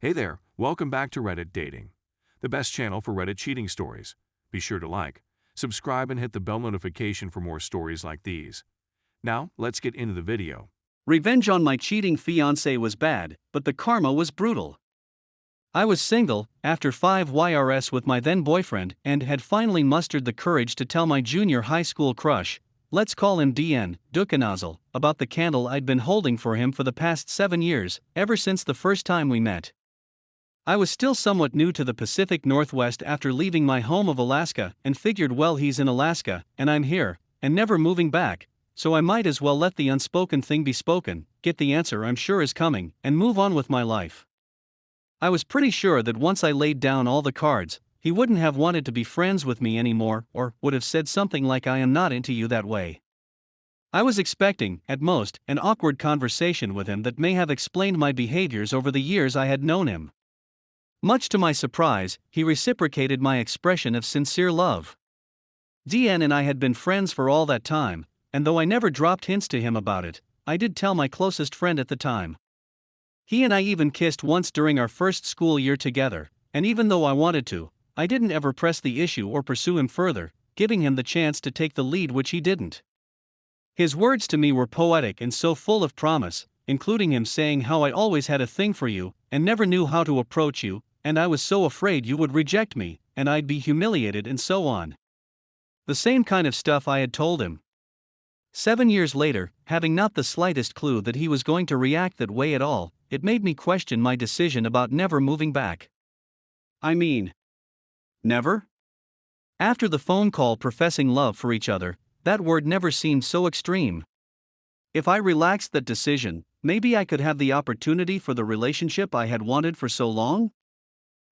Hey there, welcome back to Reddit Dating, the best channel for Reddit cheating stories. Be sure to like, subscribe, and hit the bell notification for more stories like these. Now, let's get into the video. Revenge on my cheating fiance was bad, but the karma was brutal. I was single, after 5 YRS with my then boyfriend, and had finally mustered the courage to tell my junior high school crush, let's call him DN, Dukanazal, about the candle I'd been holding for him for the past 7 years, ever since the first time we met. I was still somewhat new to the Pacific Northwest after leaving my home of Alaska, and figured, well, he's in Alaska, and I'm here, and never moving back, so I might as well let the unspoken thing be spoken, get the answer I'm sure is coming, and move on with my life. I was pretty sure that once I laid down all the cards, he wouldn't have wanted to be friends with me anymore, or would have said something like, "I am not into you that way." I was expecting, at most, an awkward conversation with him that may have explained my behaviors over the years I had known him. Much to my surprise, he reciprocated my expression of sincere love. DN and I had been friends for all that time, and though I never dropped hints to him about it, I did tell my closest friend at the time. He and I even kissed once during our first school year together, and even though I wanted to, I didn't ever press the issue or pursue him further, giving him the chance to take the lead, which he didn't. His words to me were poetic and so full of promise, including him saying how I always had a thing for you, and never knew how to approach you, and I was so afraid you would reject me, and I'd be humiliated, and so on. The same kind of stuff I had told him. 7 years later, having not the slightest clue that he was going to react that way at all, it made me question my decision about never moving back. I mean, never? After the phone call professing love for each other, that word never seemed so extreme. If I relaxed that decision, maybe I could have the opportunity for the relationship I had wanted for so long?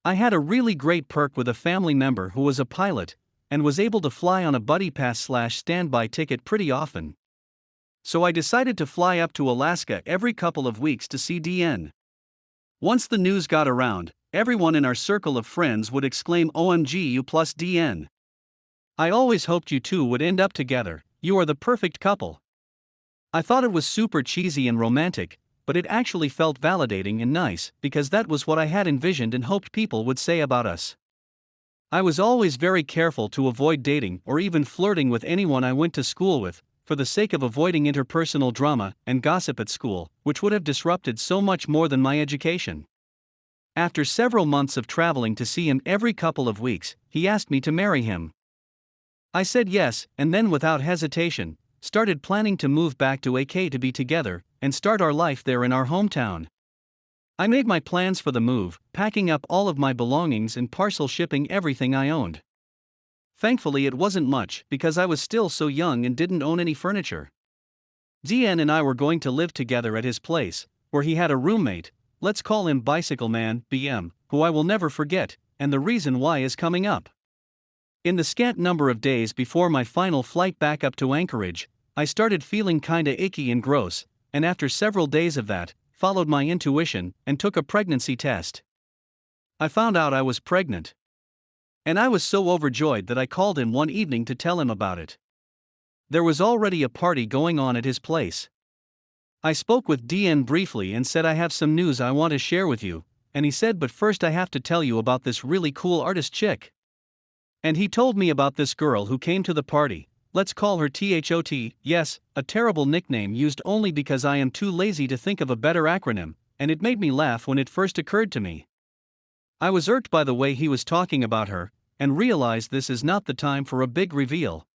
I had a really great perk with a family member who was a pilot, and was able to fly on a buddy pass/standby ticket pretty often. So I decided to fly up to Alaska every couple of weeks to see DN. Once the news got around, everyone in our circle of friends would exclaim, "OMG, you plus DN. I always hoped you two would end up together, you are the perfect couple." I thought it was super cheesy and romantic, but it actually felt validating and nice, because that was what I had envisioned and hoped people would say about us. I was always very careful to avoid dating or even flirting with anyone I went to school with, for the sake of avoiding interpersonal drama and gossip at school, which would have disrupted so much more than my education. After several months of traveling to see him every couple of weeks, he asked me to marry him. I said yes, and then without hesitation, started planning to move back to AK to be together, and start our life there in our hometown. I made my plans for the move, packing up all of my belongings and parcel shipping everything I owned. Thankfully it wasn't much, because I was still so young and didn't own any furniture. DN and I were going to live together at his place, where he had a roommate, let's call him Bicycle Man, BM, who I will never forget, and the reason why is coming up. In the scant number of days before my final flight back up to Anchorage, I started feeling kinda icky and gross, and after several days of that, followed my intuition, and took a pregnancy test. I found out I was pregnant. And I was so overjoyed that I called him one evening to tell him about it. There was already a party going on at his place. I spoke with DN briefly and said, "I have some news I want to share with you," and he said, "But first I have to tell you about this really cool artist chick." And he told me about this girl who came to the party, let's call her THOT, yes, a terrible nickname used only because I am too lazy to think of a better acronym, and it made me laugh when it first occurred to me. I was irked by the way he was talking about her, and realized this is not the time for a big reveal.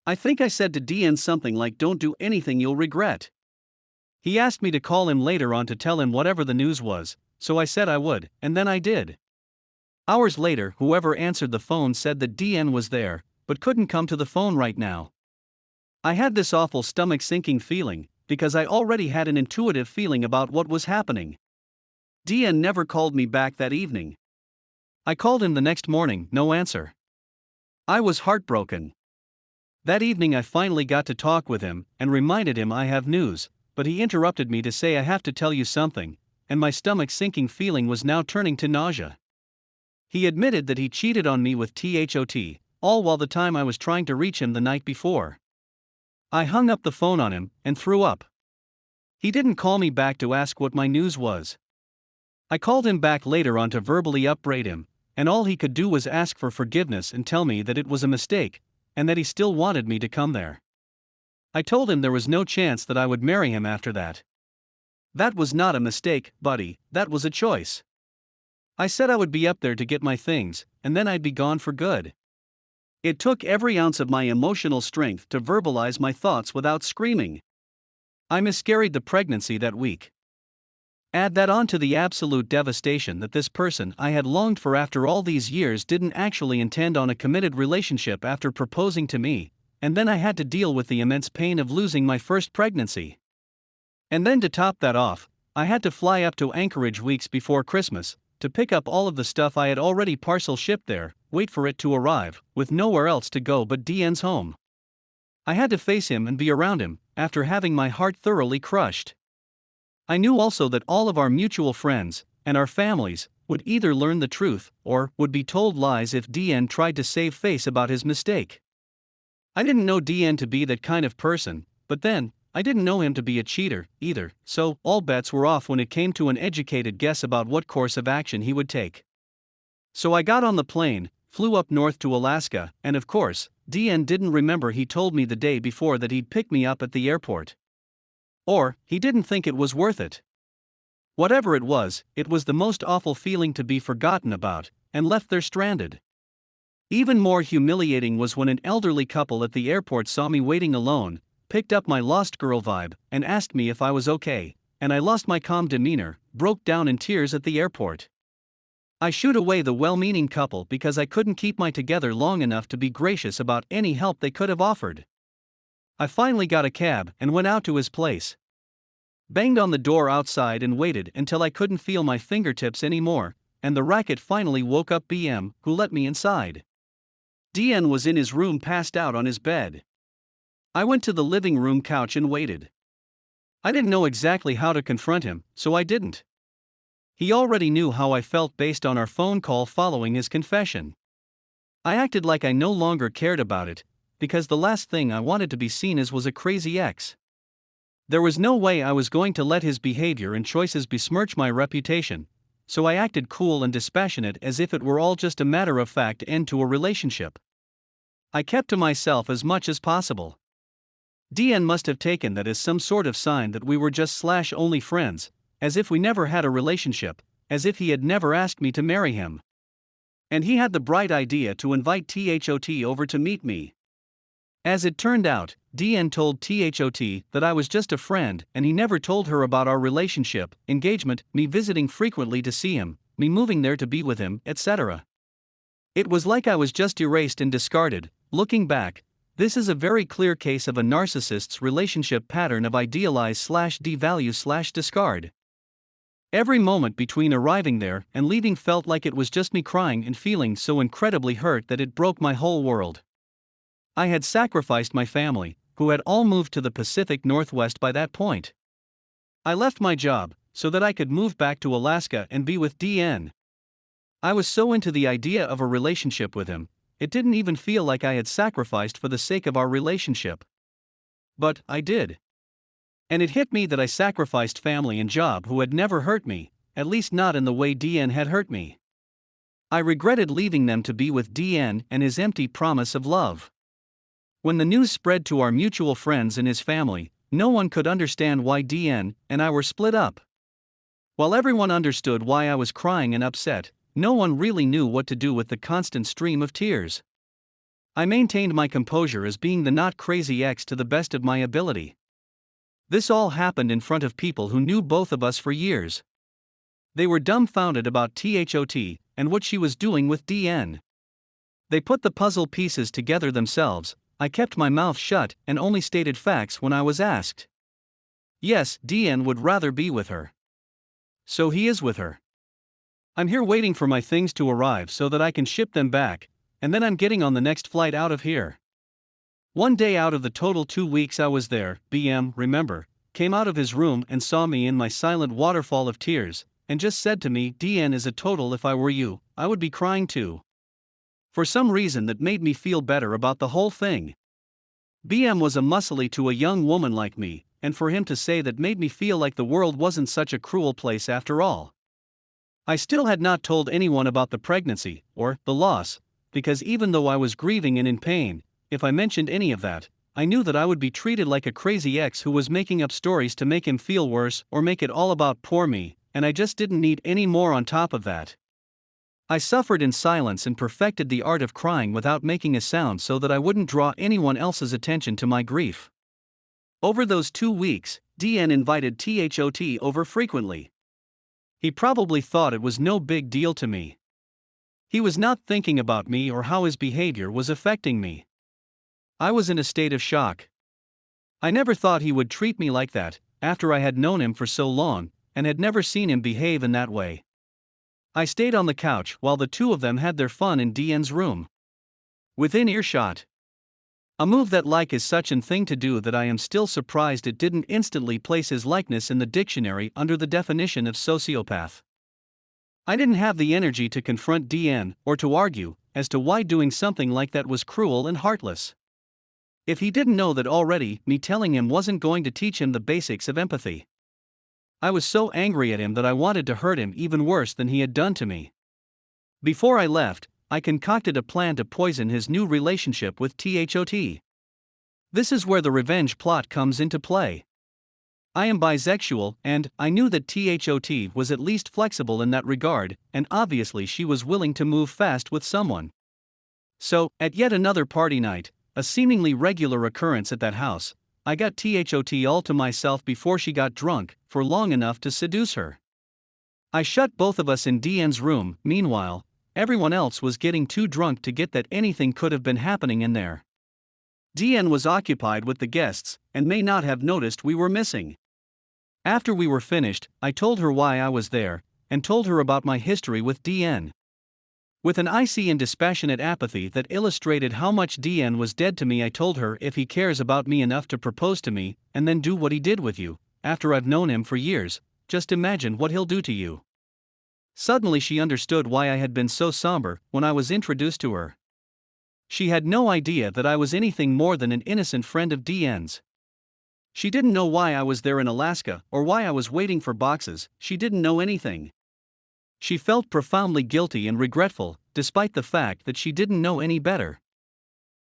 I think I said to DN something like, "Don't do anything you'll regret." He asked me to call him later on to tell him whatever the news was, so I said I would, and then I did. Hours later, whoever answered the phone said that DN was there, but couldn't come to the phone right now. I had this awful stomach-sinking feeling, because I already had an intuitive feeling about what was happening. DN never called me back that evening. I called him the next morning, no answer. I was heartbroken. That evening I finally got to talk with him, and reminded him I have news, but he interrupted me to say, "I have to tell you something," and my stomach-sinking feeling was now turning to nausea. He admitted that he cheated on me with THOT, all while the time I was trying to reach him the night before. I hung up the phone on him, and threw up. He didn't call me back to ask what my news was. I called him back later on to verbally upbraid him, and all he could do was ask for forgiveness and tell me that it was a mistake, and that he still wanted me to come there. I told him there was no chance that I would marry him after that. That was not a mistake, buddy, that was a choice. I said I would be up there to get my things, and then I'd be gone for good. It took every ounce of my emotional strength to verbalize my thoughts without screaming. I miscarried the pregnancy that week. Add that on to the absolute devastation that this person I had longed for after all these years didn't actually intend on a committed relationship after proposing to me, and then I had to deal with the immense pain of losing my first pregnancy. And then to top that off, I had to fly up to Anchorage weeks before Christmas to pick up all of the stuff I had already parcel shipped there, wait for it to arrive, with nowhere else to go but DN's home. I had to face him and be around him, after having my heart thoroughly crushed. I knew also that all of our mutual friends, and our families, would either learn the truth, or would be told lies if DN tried to save face about his mistake. I didn't know DN to be that kind of person, but then, I didn't know him to be a cheater, either, so all bets were off when it came to an educated guess about what course of action he would take. So I got on the plane, flew up north to Alaska, and of course, DN didn't remember he told me the day before that he'd pick me up at the airport. Or, he didn't think it was worth it. Whatever it was the most awful feeling to be forgotten about, and left there stranded. Even more humiliating was when an elderly couple at the airport saw me waiting alone, picked up my lost girl vibe, and asked me if I was okay, and I lost my calm demeanor, broke down in tears at the airport. I shooed away the well-meaning couple because I couldn't keep my together long enough to be gracious about any help they could have offered. I finally got a cab and went out to his place. Banged on the door outside and waited until I couldn't feel my fingertips anymore, and the racket finally woke up BM, who let me inside. DN was in his room passed out on his bed. I went to the living room couch and waited. I didn't know exactly how to confront him, so I didn't. He already knew how I felt based on our phone call following his confession. I acted like I no longer cared about it, because the last thing I wanted to be seen as was a crazy ex. There was no way I was going to let his behavior and choices besmirch my reputation, so I acted cool and dispassionate as if it were all just a matter-of-fact end to a relationship. I kept to myself as much as possible. DN must have taken that as some sort of sign that we were just only friends, as if we never had a relationship, as if he had never asked me to marry him. And he had the bright idea to invite THOT over to meet me. As it turned out, DN told THOT that I was just a friend and he never told her about our relationship, engagement, me visiting frequently to see him, me moving there to be with him, etc. It was like I was just erased and discarded. Looking back, this is a very clear case of a narcissist's relationship pattern of idealize/devalue/discard. Every moment between arriving there and leaving felt like it was just me crying and feeling so incredibly hurt that it broke my whole world. I had sacrificed my family, who had all moved to the Pacific Northwest by that point. I left my job so that I could move back to Alaska and be with DN. I was so into the idea of a relationship with him, it didn't even feel like I had sacrificed for the sake of our relationship. But I did. And it hit me that I sacrificed family and job who had never hurt me, at least not in the way DN had hurt me. I regretted leaving them to be with DN and his empty promise of love. When the news spread to our mutual friends and his family, no one could understand why DN and I were split up. While everyone understood why I was crying and upset, no one really knew what to do with the constant stream of tears. I maintained my composure as being the not crazy ex to the best of my ability. This all happened in front of people who knew both of us for years. They were dumbfounded about THOT and what she was doing with DN. They put the puzzle pieces together themselves. I kept my mouth shut and only stated facts when I was asked. Yes, DN would rather be with her. So he is with her. I'm here waiting for my things to arrive so that I can ship them back, and then I'm getting on the next flight out of here. One day out of the total 2 weeks I was there, BM, remember, came out of his room and saw me in my silent waterfall of tears, and just said to me, DN is a total. If I were you, I would be crying too. For some reason that made me feel better about the whole thing. BM was a muscly to a young woman like me, and for him to say that made me feel like the world wasn't such a cruel place after all. I still had not told anyone about the pregnancy, or the loss, because even though I was grieving and in pain, if I mentioned any of that, I knew that I would be treated like a crazy ex who was making up stories to make him feel worse or make it all about poor me, and I just didn't need any more on top of that. I suffered in silence and perfected the art of crying without making a sound so that I wouldn't draw anyone else's attention to my grief. Over those 2 weeks, DN invited THOT over frequently. He probably thought it was no big deal to me. He was not thinking about me or how his behavior was affecting me. I was in a state of shock. I never thought he would treat me like that, after I had known him for so long, and had never seen him behave in that way. I stayed on the couch while the two of them had their fun in DN's room. Within earshot. A move that like is such an thing to do that I am still surprised it didn't instantly place his likeness in the dictionary under the definition of sociopath. I didn't have the energy to confront DN or to argue as to why doing something like that was cruel and heartless. If he didn't know that already, me telling him wasn't going to teach him the basics of empathy. I was so angry at him that I wanted to hurt him even worse than he had done to me. Before I left, I concocted a plan to poison his new relationship with THOT. This is where the revenge plot comes into play. I am bisexual, and I knew that THOT was at least flexible in that regard, and obviously she was willing to move fast with someone. So, at yet another party night, a seemingly regular occurrence at that house, I got THOT all to myself before she got drunk, for long enough to seduce her. I shut both of us in DN's room. Meanwhile, everyone else was getting too drunk to get that anything could have been happening in there. DN was occupied with the guests, and may not have noticed we were missing. After we were finished, I told her why I was there, and told her about my history with DN. With an icy and dispassionate apathy that illustrated how much DN was dead to me, I told her if he cares about me enough to propose to me, and then do what he did with you, after I've known him for years, just imagine what he'll do to you. Suddenly she understood why I had been so somber when I was introduced to her. She had no idea that I was anything more than an innocent friend of DN's. She didn't know why I was there in Alaska or why I was waiting for boxes. She didn't know anything. She felt profoundly guilty and regretful, despite the fact that she didn't know any better.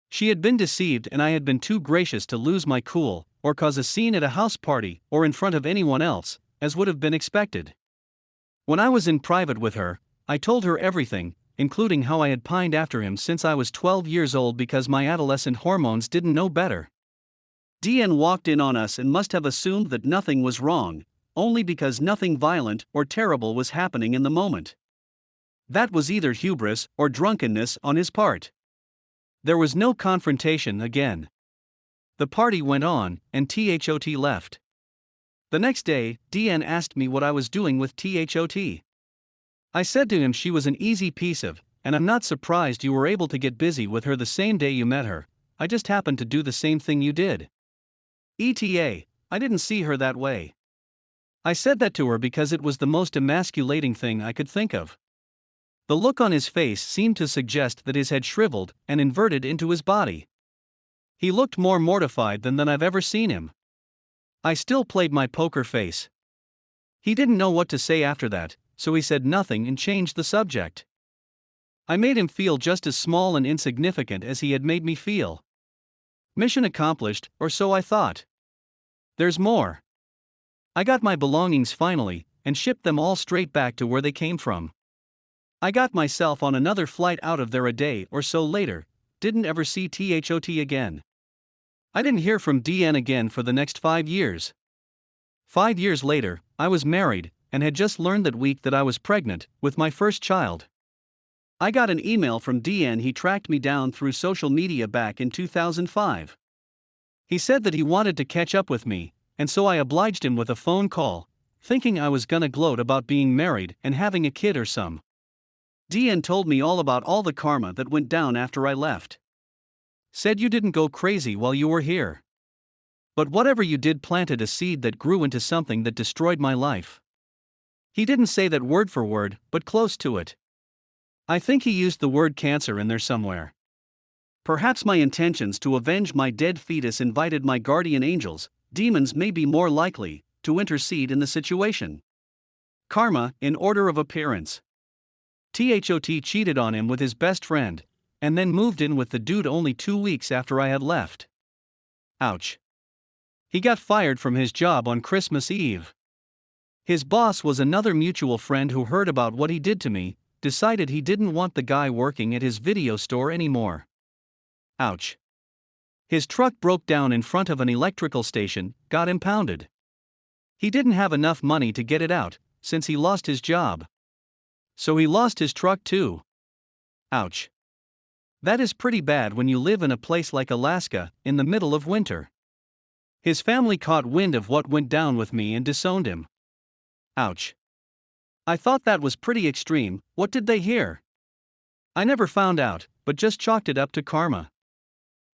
She had been deceived, and I had been too gracious to lose my cool, or cause a scene at a house party, or in front of anyone else, as would have been expected. When I was in private with her, I told her everything, including how I had pined after him since I was 12 years old because my adolescent hormones didn't know better. DN walked in on us and must have assumed that nothing was wrong, only because nothing violent or terrible was happening in the moment. That was either hubris or drunkenness on his part. There was no confrontation again. The party went on, and THOT left. The next day, DN asked me what I was doing with THOT. I said to him she was an easy piece of, and I'm not surprised you were able to get busy with her the same day you met her. I just happened to do the same thing you did. ETA, I didn't see her that way. I said that to her because it was the most emasculating thing I could think of. The look on his face seemed to suggest that his head shriveled and inverted into his body. He looked more mortified than I've ever seen him. I still played my poker face. He didn't know what to say after that, so he said nothing and changed the subject. I made him feel just as small and insignificant as he had made me feel. Mission accomplished, or so I thought. There's more. I got my belongings finally, and shipped them all straight back to where they came from. I got myself on another flight out of there a day or so later, didn't ever see THOT again. I didn't hear from DN again for the next 5 years. 5 years later, I was married, and had just learned that week that I was pregnant, with my first child. I got an email from DN. He tracked me down through social media back in 2005. He said that he wanted to catch up with me, and so I obliged him with a phone call, thinking I was gonna gloat about being married and having a kid or some. DN told me all about all the karma that went down after I left. Said you didn't go crazy while you were here. But whatever you did planted a seed that grew into something that destroyed my life. He didn't say that word for word, but close to it. I think he used the word cancer in there somewhere. Perhaps my intentions to avenge my dead fetus invited my guardian angels, demons may be more likely, to intercede in the situation. Karma, in order of appearance. THOT cheated on him with his best friend, and then moved in with the dude only 2 weeks after I had left. Ouch. He got fired from his job on Christmas Eve. His boss was another mutual friend who heard about what he did to me, decided he didn't want the guy working at his video store anymore. Ouch. His truck broke down in front of an electrical station, got impounded. He didn't have enough money to get it out, since he lost his job. So he lost his truck too. Ouch. That is pretty bad when you live in a place like Alaska, in the middle of winter. His family caught wind of what went down with me and disowned him. Ouch. I thought that was pretty extreme. What did they hear? I never found out, but just chalked it up to karma.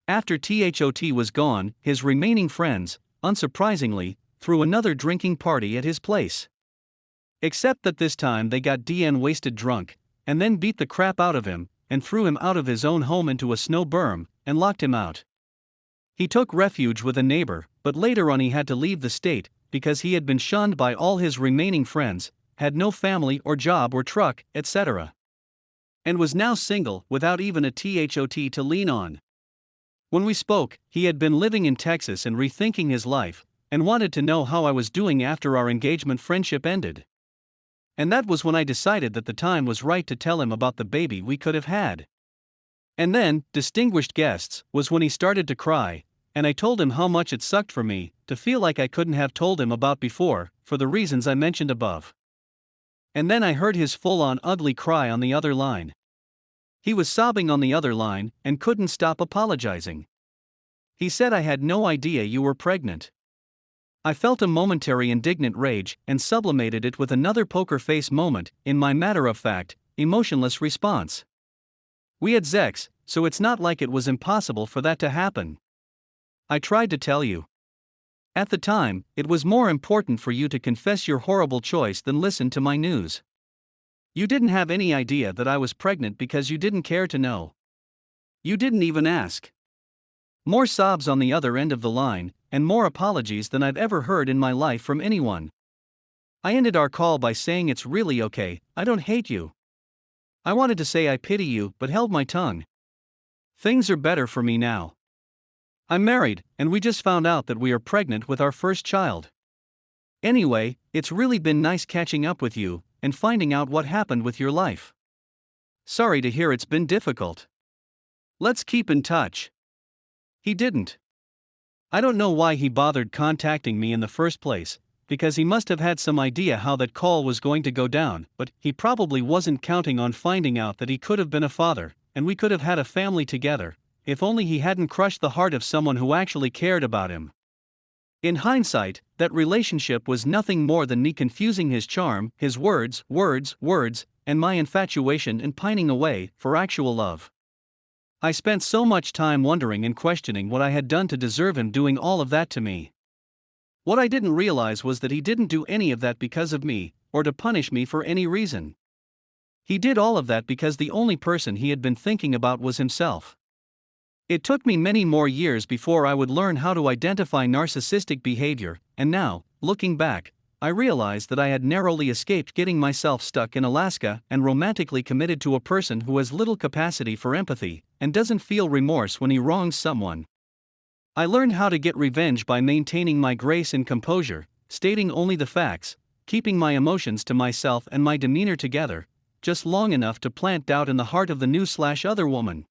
After THOT was gone, his remaining friends, unsurprisingly, threw another drinking party at his place. Except that this time they got DN wasted drunk, and then beat the crap out of him, and threw him out of his own home into a snow berm, and locked him out. He took refuge with a neighbor, but later on he had to leave the state, because he had been shunned by all his remaining friends, had no family or job or truck, etc. And was now single, without even a THOT to lean on. When we spoke, he had been living in Texas and rethinking his life, and wanted to know how I was doing after our engagement friendship ended. And that was when I decided that the time was right to tell him about the baby we could have had. And then, distinguished guests, was when he started to cry, and I told him how much it sucked for me to feel like I couldn't have told him about before, for the reasons I mentioned above. And then I heard his full-on ugly cry on the other line. He was sobbing on the other line and couldn't stop apologizing. He said I had no idea you were pregnant. I felt a momentary indignant rage and sublimated it with another poker face moment in my matter-of-fact, emotionless response. We had sex, so it's not like it was impossible for that to happen. I tried to tell you. At the time, it was more important for you to confess your horrible choice than listen to my news. You didn't have any idea that I was pregnant because you didn't care to know. You didn't even ask. More sobs on the other end of the line, and more apologies than I've ever heard in my life from anyone. I ended our call by saying it's really okay, I don't hate you. I wanted to say I pity you but held my tongue. Things are better for me now. I'm married, and we just found out that we are pregnant with our first child. Anyway, it's really been nice catching up with you, and finding out what happened with your life. Sorry to hear it's been difficult. Let's keep in touch. He didn't. I don't know why he bothered contacting me in the first place, because he must have had some idea how that call was going to go down, but he probably wasn't counting on finding out that he could have been a father, and we could have had a family together, if only he hadn't crushed the heart of someone who actually cared about him. In hindsight, that relationship was nothing more than me confusing his charm, his words, and my infatuation and pining away for actual love. I spent so much time wondering and questioning what I had done to deserve him doing all of that to me. What I didn't realize was that he didn't do any of that because of me, or to punish me for any reason. He did all of that because the only person he had been thinking about was himself. It took me many more years before I would learn how to identify narcissistic behavior, and now, looking back, I realized that I had narrowly escaped getting myself stuck in Alaska and romantically committed to a person who has little capacity for empathy and doesn't feel remorse when he wrongs someone. I learned how to get revenge by maintaining my grace and composure, stating only the facts, keeping my emotions to myself and my demeanor together, just long enough to plant doubt in the heart of the new/other woman.